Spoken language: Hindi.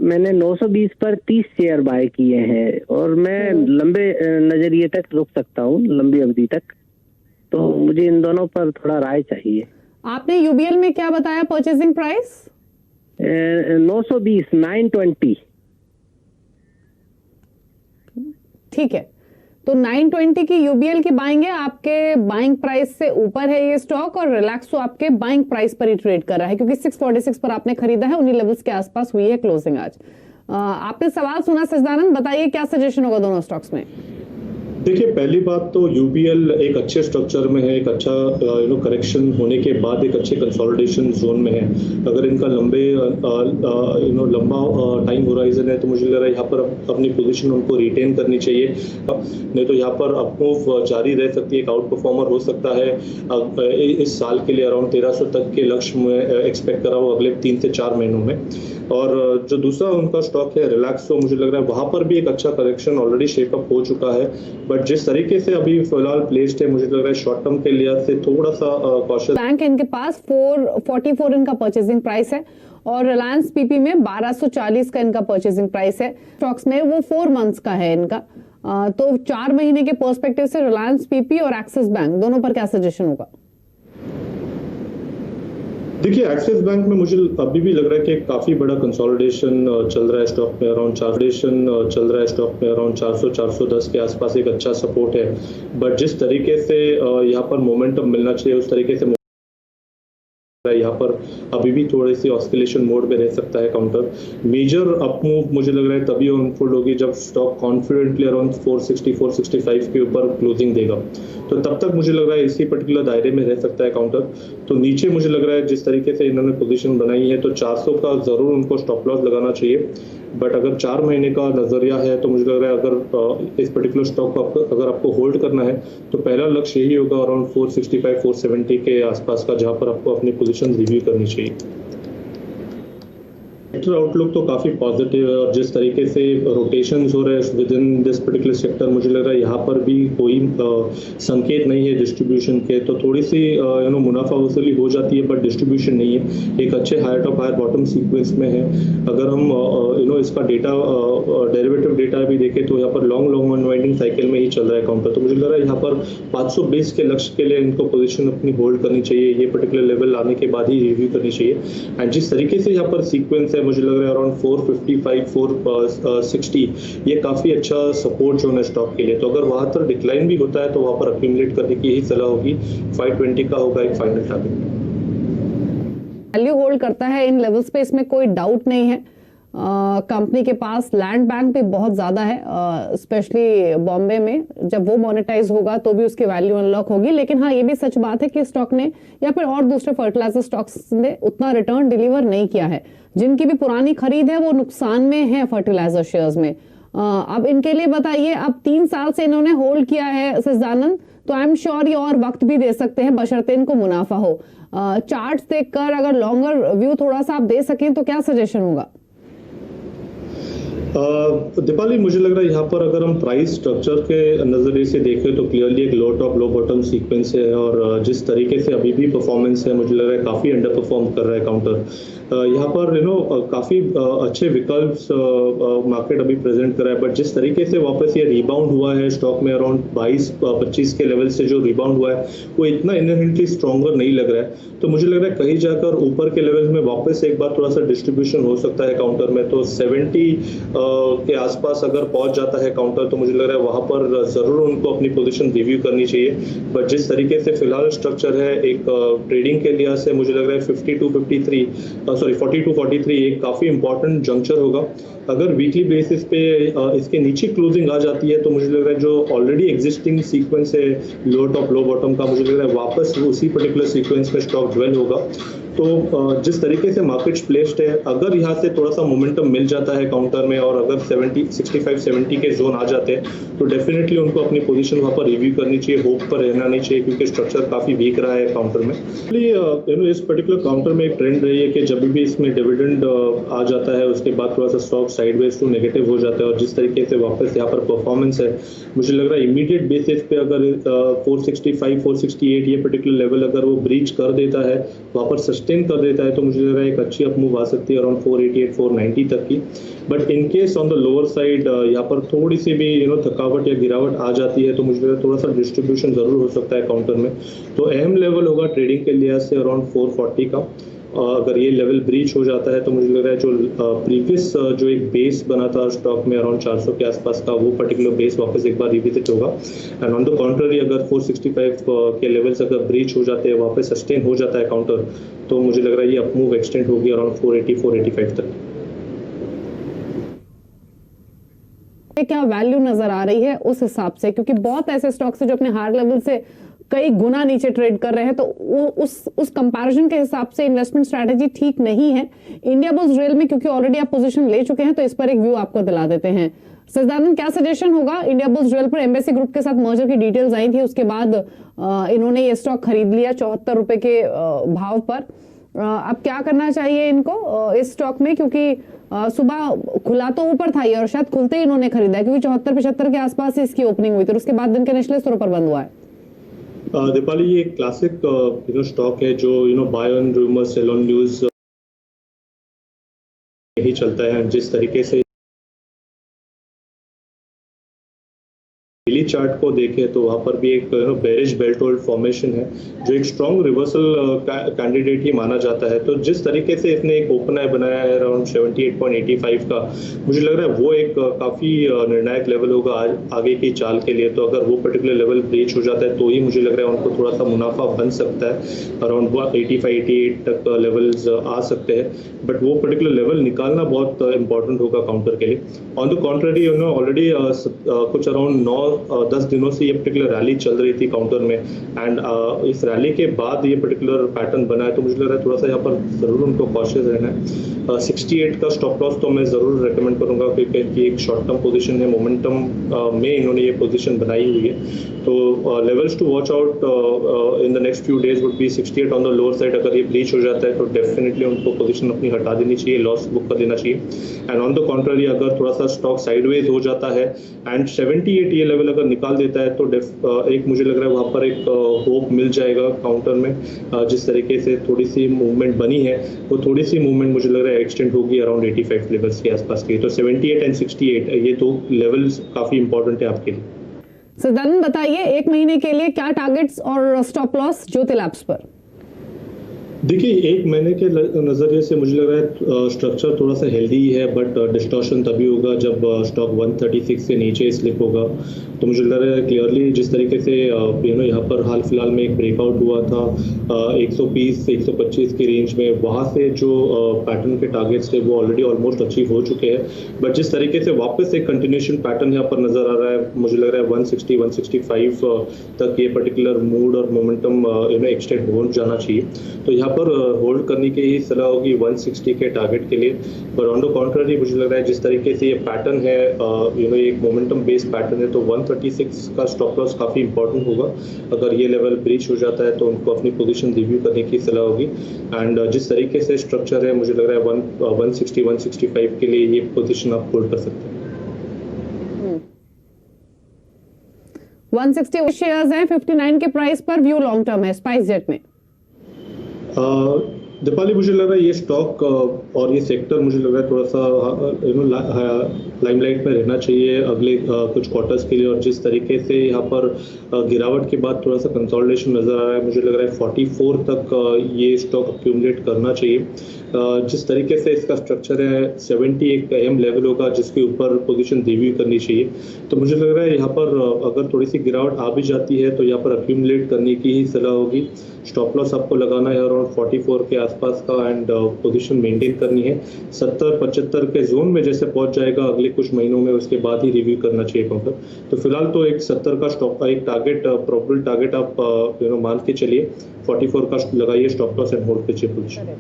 मैंने 920 पर 30 शेयर बाय किए हैं और मैं लंबे नजरिए तक रुक सकता हूँ, लंबी अवधि तक। तो मुझे इन दोनों पर थोड़ा राय चाहिए। आपने यूबीएल में क्या बताया परचेजिंग प्राइस? 920, 920। ठीक है, तो 920 की यूबीएल की बाइंग है, आपके बाइंग प्राइस से ऊपर है ये स्टॉक और रिलैक्सो आपके बाइंग प्राइस पर ही ट्रेड कर रहा है क्योंकि 646 पर आपने खरीदा है, उन्हीं लेवल्स के आसपास हुई है क्लोजिंग आज। आपने सवाल सुना सजदानंद, बताइए क्या सजेशन होगा दोनों स्टॉक्स में? देखिए, पहली बात तो यूबीएल एक अच्छे स्ट्रक्चर में है, एक अच्छा करेक्शन होने के बाद एक अच्छे कंसोलिडेशन जोन में है। अगर इनका लंबा टाइम होराइजन है तो मुझे लग रहा है यहाँ पर अपनी पोजीशन उनको रिटेन करनी चाहिए, नहीं तो यहाँ पर अपमूव जारी रह सकती है, एक आउट परफॉर्मर हो सकता है। इस साल के लिए अराउंड 1300 तक के लक्ष्य में एक्सपेक्ट करा हुआ अगले 3 से 4 महीनों में। और जो दूसरा उनका स्टॉक है रिलैक्सो, मुझे लग रहा है वहां पर भी एक अच्छा करेक्शन ऑलरेडी शेपअप हो चुका है, बट जिस तरीके से अभी फिलहाल प्लेस्ड है मुझे लग रहा है शॉर्ट टर्म के लिहाज से थोड़ा सा कॉशियस। बैंक इनके पास 444 इनका परचेजिंग प्राइस है और रिलायंस पीपी में 1240 का इनका परचेजिंग प्राइस है। स्टॉक्स में वो 4 मंथ्स का है इनका, तो 4 महीने के पर्सपेक्टिव से रिलायंस पीपी और एक्सिस बैंक दोनों पर क्या सजेशन होगा? देखिए, एक्सिस बैंक में मुझे अभी भी लग रहा है कि काफी बड़ा कंसोलिडेशन चल रहा है स्टॉक में, अराउंड 400-410 के आसपास एक अच्छा सपोर्ट है, बट जिस तरीके से यहाँ पर मोमेंटम मिलना चाहिए उस तरीके से यहाँ पर अभी भी थोड़ी सी ऑस्किलेशन मोड में रह सकता है काउंटर। मेजर अपमूव मुझे लग रहा है तभी अनफोल्ड होगी जब स्टॉक कॉन्फिडेंटली अराउंड 460-465 के ऊपर क्लोजिंग देगा, तो तब तक मुझे लग रहा है इसी पर्टिकुलर दायरे में रह सकता है काउंटर। तो नीचे मुझे लग रहा है जिस तरीके से इन्होंने पोजीशन बनाई है तो 400 का जरूर उनको स्टॉप लॉस लगाना चाहिए, बट अगर 4 महीने का नजरिया है तो मुझे लग रहा है अगर इस पर्टिकुलर स्टॉक को अगर आपको होल्ड करना है तो पहला लक्ष्य यही होगा अराउंड 465-470 के आसपास का, जहां पर आपको अपनी पोजीशन रिव्यू करनी चाहिए। सेक्टर आउटलुक तो काफी पॉजिटिव है और जिस तरीके से रोटेशंस हो रहे हैं with in this particular sector, मुझे लग रहा है यहाँ पर भी कोई संकेत नहीं है डिस्ट्रीब्यूशन के, तो थोड़ी सी मुनाफा वसूली हो जाती है बट डिस्ट्रीब्यूशन नहीं है, एक अच्छे higher top higher bottom sequence में है। अगर हम इसका डेटा डेरिवेटिव डेटा भी देखें तो यहाँ पर लॉन्ग अनवाइंडिंग साइकिल में ही चल रहा है काउंटर, तो मुझे लग रहा है यहाँ पर 520 के लक्ष्य के लिए इनको पोजीशन अपनी होल्ड करनी चाहिए, ये पर्टिकुलर लेवल आने के बाद ही रिव्यू करनी चाहिए। एंड जिस तरीके से यहाँ पर सीक्वेंस है मुझे लग रहा है अराउंड 455-460 ये काफी अच्छा सपोर्ट जोन है स्टॉक के लिए, तो अगर वहां पर डिक्लाइन भी होता है तो वहां पर अक्यूमुलेट करने की यही सलाह होगी। 520 का होगा एक फाइनल टारगेट। वैल्यू होल्ड करता है इन लेवल्स पे, इसमें कोई डाउट नहीं है। कंपनी के पास लैंड बैंक भी बहुत ज्यादा है, स्पेशली बॉम्बे में, जब वो मोनेटाइज होगा तो भी उसकी वैल्यू अनलॉक होगी। लेकिन हाँ, ये भी सच बात है कि स्टॉक ने या फिर और दूसरे फर्टिलाइजर स्टॉक्स ने उतना रिटर्न डिलीवर नहीं किया है, जिनकी भी पुरानी खरीद है वो नुकसान में है फर्टिलाइजर शेयर्स में। अब इनके लिए बताइए, अब 3 साल से इन्होंने होल्ड किया है सजदानंद, तो आई एम श्योर ये और वक्त भी दे सकते हैं बशर्ते इनको मुनाफा हो। चार्ट्स देखकर अगर लॉन्गर व्यू थोड़ा सा आप दे सकें तो क्या सजेशन होगा? दीपाली, मुझे लग रहा है यहाँ पर अगर हम प्राइस स्ट्रक्चर के नज़रिए से देखें तो क्लियरली एक लो टॉप लो बॉटम सीक्वेंस है और जिस तरीके से अभी भी परफॉर्मेंस है मुझे लग रहा है काफ़ी अंडर परफॉर्म कर रहा है काउंटर। यहाँ पर काफ़ी अच्छे विकल्प मार्केट अभी प्रेजेंट कर रहा है, बट जिस तरीके से वापस ये रिबाउंड हुआ है स्टॉक में अराउंड 22-25 के लेवल से जो रिबाउंड हुआ है वो इतना इनहेरेंटली स्ट्रॉन्गर नहीं लग रहा है, तो मुझे लग रहा है कहीं जाकर ऊपर के लेवल में वापस एक बार थोड़ा सा डिस्ट्रीब्यूशन हो सकता है काउंटर में, तो 70 के आसपास अगर पहुंच जाता है काउंटर तो मुझे लग रहा है वहां पर जरूर उनको अपनी पोजीशन रिव्यू करनी चाहिए। बट जिस तरीके से फिलहाल स्ट्रक्चर है एक ट्रेडिंग के लिहाज से मुझे लग रहा है 40-43 एक काफी इंपॉर्टेंट जंक्चर होगा। अगर वीकली बेसिस पे इसके नीचे क्लोजिंग आ जाती है तो मुझे लग रहा है जो ऑलरेडी एग्जिस्टिंग सीक्वेंस है लो टॉप लो बॉटम का, मुझे लग रहा है वापस उसी पर्टिकुलर सीक्वेंस में स्टॉक ड्वेल होगा। तो जिस तरीके से मार्केट प्लेस्ड है, अगर यहाँ से थोड़ा सा मोमेंटम मिल जाता है काउंटर में और अगर 65-70 के जोन आ जाते हैं तो डेफिनेटली उनको अपनी पोजीशन वहाँ पर रिव्यू करनी चाहिए, होप पर रहना नहीं चाहिए क्योंकि स्ट्रक्चर काफी वीक रहा है काउंटर में। इस पर्टिकुलर काउंटर में एक ट्रेंड रही है कि जब भी इसमें डिविडेंड आ जाता है उसके बाद थोड़ा सा स्टॉक साइडवेज टू नेगेटिव हो जाता है और जिस तरीके से वापस यहाँ पर परफॉर्मेंस है मुझे लग रहा है इमीडिएट बेसिस पे अगर 465-468 ये पर्टिकुलर लेवल अगर वो ब्रीच कर देता है वहाँ पर सस्टेन कर देता है तो मुझे लग रहा है एक अच्छी अप मूव आ सकती है अराउंड 488 490 तक की। But in case on the lower side यहाँ पर थोड़ी सी भी थकावट या गिरावट आ जाती है तो मुझे लग रहा है थोड़ा सा डिस्ट्रीब्यूशन जरूर हो सकता है काउंटर में। तो अहम लेवल होगा ट्रेडिंग के लिहाज से अराउंड 440 का। अगर ये लेवल ब्रीच हो जाता है तो मुझे लग रहा है जो प्रीवियस जो एक बेस बना था स्टॉक में अराउंड 400 के आसपास का, वो पर्टिकुलर बेस वापस एक बार रिविजिट होगा। एंड ऑन द कॉन्ट्ररी अगर 465 के लेवल्स अगर ब्रीच हो जाते हैं, वापस सस्टेन हो जाता है काउंटर, तो मुझे लग रहा है ये अप मूव एक्सटेंड होगी अराउंड 480 485 तक। क्या वैल्यू नजर आ रही है उस हिसाब से, क्योंकि बहुत ऐसे स्टॉक्स है जो अपने हायर लेवल से कई गुना नीचे ट्रेड कर रहे हैं, तो उस कंपैरिजन के हिसाब से इन्वेस्टमेंट स्ट्रैटेजी ठीक नहीं है। इंडिया बुल्स रेल में क्योंकि ऑलरेडी आप पोजीशन ले चुके हैं तो इस पर एक व्यू आपको दिला देते हैं। सजदानंद, क्या सजेशन होगा? इंडिया बुल्स रेल पर एम्बेसी ग्रुप के साथ मर्जर की डिटेल्स आई थी, उसके बाद इन्होंने ये स्टॉक खरीद लिया 74 रुपए के भाव पर। अब क्या करना चाहिए इनको इस स्टॉक में, क्योंकि सुबह खुला तो ऊपर था ये और शायद खुलते ही इन्होंने खरीदा है, क्योंकि 74-75 के आसपास इसकी ओपनिंग हुई थी और उसके बाद दिन के निचले स्तरों पर बंद हुआ है। दीपाली, ये एक क्लासिक स्टॉक है जो buy on rumour sell on news यही चलता है। जिस तरीके से डेली चार्ट को देखें तो वहाँ पर भी एक बेरिश बेल्ट होल्ड फॉर्मेशन है जो एक स्ट्रॉन्ग रिवर्सल कैंडिडेट ही माना जाता है। तो जिस तरीके से इसने एक ओपन आई बनाया है अराउंड 78.85 का, मुझे लग रहा है वो एक काफ़ी निर्णायक लेवल होगा आगे की चाल के लिए। तो अगर वो पर्टिकुलर लेवल ब्रीच हो जाता है तो ही मुझे लग रहा है उनको थोड़ा सा मुनाफा बन सकता है, अराउंड 85-88 तक लेवल्स आ सकते हैं। बट वो पर्टिकुलर लेवल निकालना बहुत इंपॉर्टेंट होगा काउंटर के लिए। ऑन द कॉन्ट्ररी ऑलरेडी कुछ अराउंड 9-10 दिनों से ये पर्टिकुलर रैली चल रही थी काउंटर में, एंड इस रैली के बाद ये पर्टिकुलर पैटर्न बना है। तो मुझे लग रहा है थोड़ा सा यहाँ पर जरूर उनको कॉशियस रहना है। 68 का स्टॉप लॉस तो मैं जरूर रेकमेंड करूंगा, क्योंकि इनकी एक शॉर्ट टर्म पोजीशन है, मोमेंटम में इन्होंने ये पोजीशन बनाई हुई है। तो levels to watch out in the next few days would be 68 on the lower side. अगर ये ब्रीच हो जाता है तो डेफिनेटली उनको पोजीशन अपनी हटा देनी चाहिए, लॉस बुक कर देना चाहिए। एंड ऑन द कॉन्ट्ररी अगर थोड़ा सा स्टॉक साइडवेज हो जाता है एंड 78 ये लेवल अगर निकाल देता है तो एक मुझे लग रहा है वहाँ पर एक होप मिल जाएगा काउंटर में। जिस तरीके से थोड़ी सी मूवमेंट बनी है वो थोड़ी सी मूवमेंट मुझे लग रहा है एक्सटेंड होगी अराउंड 85 लेवल्स के आसपास की। तो 78 एंड 68 ये दो लेवल्स काफी इंपॉर्टेंट है आपके लिए। सजदानंद, बताइए 1 महीने के लिए क्या टारगेट्स और स्टॉप लॉस ज्योति लैब्स पर? देखिए, 1 महीने के नज़रिए से मुझे लग रहा है स्ट्रक्चर थोड़ा सा हेल्दी है, बट डिस्टॉर्शन तभी होगा जब स्टॉक 136 से नीचे स्लिप होगा। तो मुझे लग रहा है क्लियरली जिस तरीके से यहाँ पर हाल फिलहाल में एक ब्रेकआउट हुआ था 120 से 125 की रेंज में, वहाँ से जो पैटर्न के टारगेट्स थे वो ऑलरेडी ऑलमोस्ट अचीव हो चुके हैं। बट जिस तरीके से वापस एक कंटिन्यूशन पैटर्न यहाँ पर नजर आ रहा है, मुझे लग रहा है 160 165 तक ये पर्टिकुलर मूड और मोमेंटम एक्सटेंड हो जाना चाहिए। तो यहाँ पर होल्ड करने की ही सलाह होगी 160 के टारगेट के लिए। पर ऑन द कॉन्ट्ररी मुझे लग रहा है जिस तरीके से ये पैटर्न है एक मोमेंटम बेस्ड पैटर्न है, तो 136 का स्टॉप लॉस काफ़ी इंपॉर्टेंट होगा। अगर ये लेवल ब्रीच हो जाता है तो उनको अपनी पोजीशन रिव्यू करने की सलाह होगी। एंड जिस तरीके से स्ट्रक्चर है मुझे लग रहा है 160 165 के लिए ये पोजीशन आप होल्ड कर सकते हैं। 160 शेयर्स हैं 59 के प्राइस पर, व्यू लॉन्ग टर्म है स्पाइस जेट में। दीपाली, मुझे लग रहा है ये स्टॉक और ये सेक्टर मुझे लग रहा है थोड़ा सा लाइमलाइट में रहना चाहिए अगले कुछ क्वार्टर्स के लिए। और जिस तरीके से यहाँ पर गिरावट के बाद थोड़ा सा कंसोलिडेशन नज़र आ रहा है, मुझे लग रहा है 44 तक ये स्टॉक अक्यूमुलेट करना चाहिए। जिस तरीके से इसका स्ट्रक्चर है 70 एक अहम लेवल होगा जिसके ऊपर पोजीशन रिव्यू करनी चाहिए। तो मुझे लग रहा है यहाँ पर अगर थोड़ी सी गिरावट आ भी जाती है तो यहाँ पर अक्यूमुलेट करने की ही सलाह होगी। स्टॉप लॉस आपको लगाना है अराउंड 44 के आसपास का, एंड पोजीशन मेंटेन करनी है। 70-75 के जोन में जैसे पहुंच जाएगा अगले कुछ महीनों में, उसके बाद ही रिव्यू करना चाहिए काउंटर। तो फिलहाल तो एक 70 का स्टॉप का एक टारगेट प्रोबेबल टारगेट आप मान के चलिए, 44 का लगाइए स्टॉप लॉस एंड होल्ड कीजिए पोजीशन।